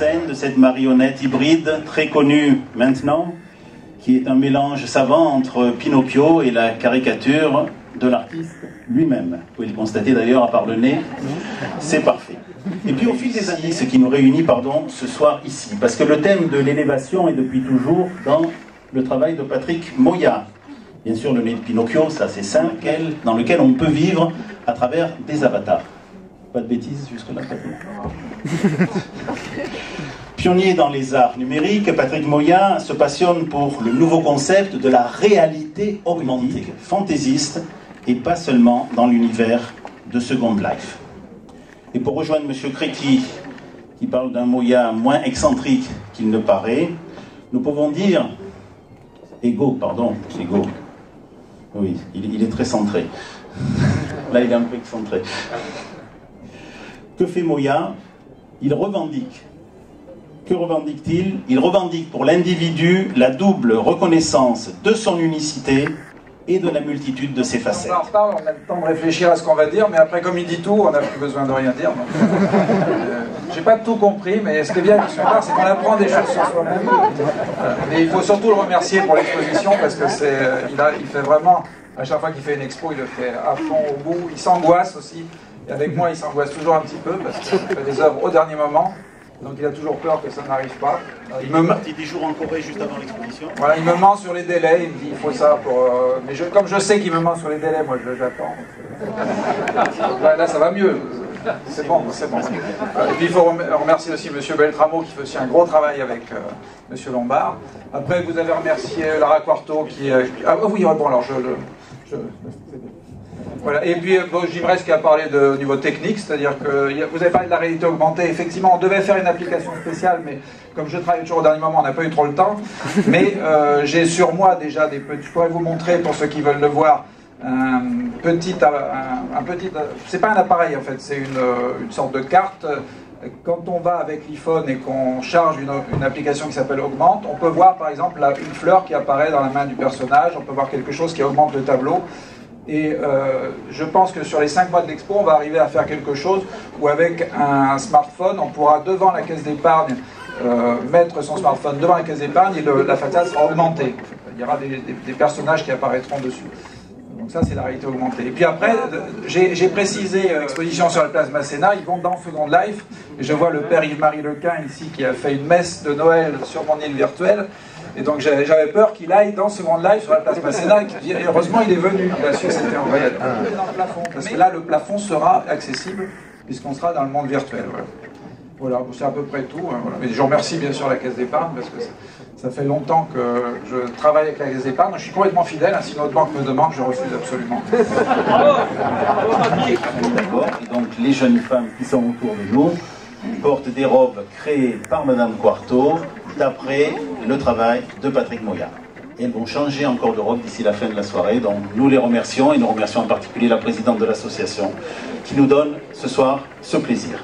scène de cette marionnette hybride très connue maintenant, qui est un mélange savant entre Pinocchio et la caricature de l'artiste lui-même. Vous pouvez le constater d'ailleurs à part le nez, c'est parfait. Et puis au fil des années, ce qui nous réunit ce soir ici, parce que le thème de l'élévation est depuis toujours dans le travail de Patrick Moya. Bien sûr, le nez de Pinocchio, ça c'est simple, dans lequel on peut vivre à travers des avatars. Pas de bêtises jusque-là, Patrick. Pionnier dans les arts numériques, Patrick Moya se passionne pour le nouveau concept de la réalité augmentée, fantaisiste, et pas seulement dans l'univers de Second Life. Et pour rejoindre M. Créti, qui parle d'un Moya moins excentrique qu'il ne paraît, nous pouvons dire... Ego. Oui, il est très centré. Là, il est un peu excentré. Que fait Moya? Il revendique. Que revendique-t-il? Il revendique pour l'individu la double reconnaissance de son unicité et de la multitude de ses facettes. On a le temps de réfléchir à ce qu'on va dire, mais après, comme il dit tout, on n'a plus besoin de rien dire. J'ai pas tout compris, mais ce qui est bien avec Monsieur Bar, c'est qu'on apprend des choses sur soi-même. Mais il faut surtout le remercier pour l'exposition, parce que il fait vraiment, à chaque fois qu'il fait une expo, il le fait à fond, au bout. Il s'angoisse aussi. Et avec moi, il s'angoisse toujours un petit peu, parce qu'il fait des œuvres au dernier moment. Donc il a toujours peur que ça n'arrive pas. Il est parti des jours en Corée juste avant l'exposition. Voilà, il me ment sur les délais, il me dit il faut ça pour... Mais comme je sais qu'il me ment sur les délais, moi j'attends. Là ça va mieux, c'est bon, c'est bon. Et puis il faut remercier aussi M. Beltramo qui fait aussi un gros travail avec M. Lombard. Après vous avez remercié Lara Quarto qui... Ah oui, bon alors Voilà. Et puis Jim Rest qui a parlé de niveau technique, c'est-à-dire que vous avez parlé de la réalité augmentée, effectivement on devait faire une application spéciale, mais comme je travaille toujours au dernier moment, on n'a pas eu trop le temps, mais j'ai sur moi déjà des petits, je pourrais vous montrer pour ceux qui veulent le voir, c'est pas un appareil en fait, c'est une sorte de carte. Quand on va avec l'iPhone et qu'on charge une application qui s'appelle Augmente, on peut voir par exemple une fleur qui apparaît dans la main du personnage, on peut voir quelque chose qui augmente le tableau. Et je pense que sur les 5 mois de l'expo, on va arriver à faire quelque chose où avec un smartphone, on pourra devant la caisse d'épargne mettre son smartphone devant la caisse d'épargne et la façade sera augmentée. Il y aura des personnages qui apparaîtront dessus. Donc ça, c'est la réalité augmentée. Et puis après, j'ai précisé exposition sur la place Masséna, ils vont dans Second Life. Et je vois le père Yves-Marie Lequin ici qui a fait une messe de Noël sur mon île virtuelle. Et donc j'avais peur qu'il aille dans Second Life sur la place Masséna, et heureusement il est venu, il a su que c'était en vrai. Dans le plafond, parce que là le plafond sera accessible, puisqu'on sera dans le monde virtuel. Voilà, c'est à peu près tout. Voilà. Mais je remercie bien sûr la Caisse d'épargne, parce que ça fait longtemps que je travaille avec la Caisse d'épargne. Je suis complètement fidèle, si notre banque me demande, je refuse absolument. D'accord, et donc les jeunes femmes qui sont autour de nous portent des robes créées par Madame Quarto, d'après le travail de Patrick Moya. Et elles vont changer encore de robe d'ici la fin de la soirée, donc nous les remercions, et nous remercions en particulier la présidente de l'association qui nous donne ce soir ce plaisir.